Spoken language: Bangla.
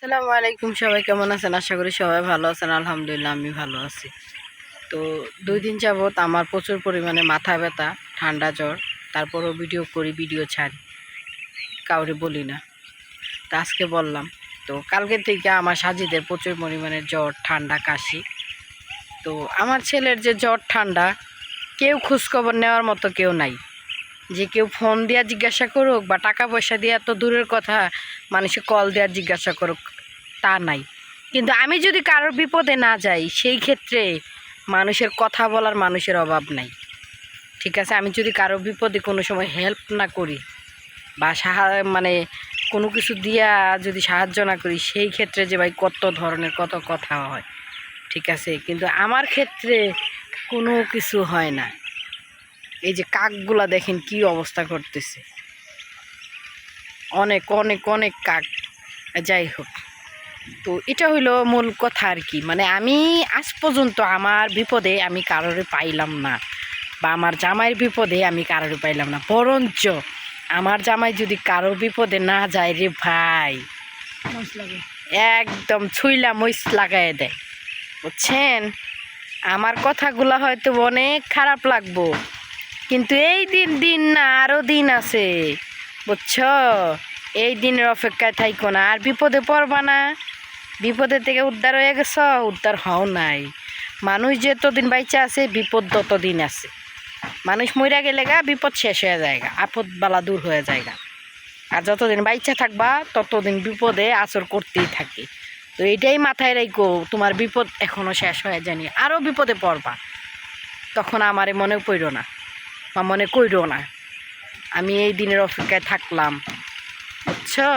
আসসালামু আলাইকুম, সবাই কেমন আছেন? আশা করি সবাই ভালো আছেন। আলহামদুলিল্লাহ আমি ভালো আছি। তো 2 দিন যাবৎ আমার প্রচুর পরিমাণে মাথা ব্যথা, ঠান্ডা জ্বর। তারপরও ভিডিও করি, ভিডিও ছাড়ি, কাউরে বলি না। তো আজকে বললাম। তো কালকে থেকে আমার সাজিদের প্রচুর পরিমাণে জ্বর, ঠান্ডা, কাশি। তো আমার ছেলের যে জ্বর ঠান্ডা, কেউ খোঁজখবর নেওয়ার মতো কেউ নাই। যে কেউ ফোন দিয়া জিজ্ঞাসা করুক বা টাকা পয়সা দিয়ে এত দূরের কথা মানুষে কল দেওয়া জিজ্ঞাসা করুক, তা নাই। কিন্তু আমি যদি কারোর বিপদে না যাই, সেই ক্ষেত্রে মানুষের কথা বলার মানুষের অভাব নাই। ঠিক আছে, আমি যদি কারোর বিপদে কোনো সময় হেল্প না করি বা মানে কোনো কিছু দিয়া যদি সাহায্য না করি, সেই ক্ষেত্রে যে ভাই কত ধরনের কত কথা হয়। ঠিক আছে, কিন্তু আমার ক্ষেত্রে কোনো কিছু হয় না। এই যে কাকগুলা দেখেন কি অবস্থা করতেছে, অনেক অনেক অনেক কাক। যাই হোক, তো এটা হইলো মূল কথা আর কি। মানে আমি আজ পর্যন্ত আমার বিপদে আমি কারোরে পাইলাম না, বা আমার জামাইয়ের বিপদে আমি কারোরে পাইলাম না। বরঞ্চ আমার জামাই যদি কারোর বিপদে না যায় রে ভাই, একদম ছুইলা মইস লাগাই দেয়। বুঝছেন, আমার কথাগুলো হয়তো অনেক খারাপ লাগবো, কিন্তু এই দিন দিন না, আরও দিন আছে। বুঝছো, এই দিনের অপেক্ষায় থাইকো না, আর বিপদে পড়বা না। বিপদের থেকে উদ্ধার হয়ে গেছ, উদ্ধার হও নাই। মানুষ যতদিন বাইচা আছে, বিপদ ততদিন আছে। মানুষ মইরা গেলে গা বিপদ শেষ হয়ে যায়, আপদ বালা দূর হয়ে যায়। আর যতদিন বাইচা থাকবা ততদিন বিপদে আচর করতেই থাকে। তো এটাই মাথায় রাখো, তোমার বিপদ এখনো শেষ হয়ে যায়নি, আরও বিপদে পড়বা। তখন আমারে মনে পড়ো না বা মনে কইরো না। আমি এই দিনের অপেক্ষায় থাকলাম, বুঝছো।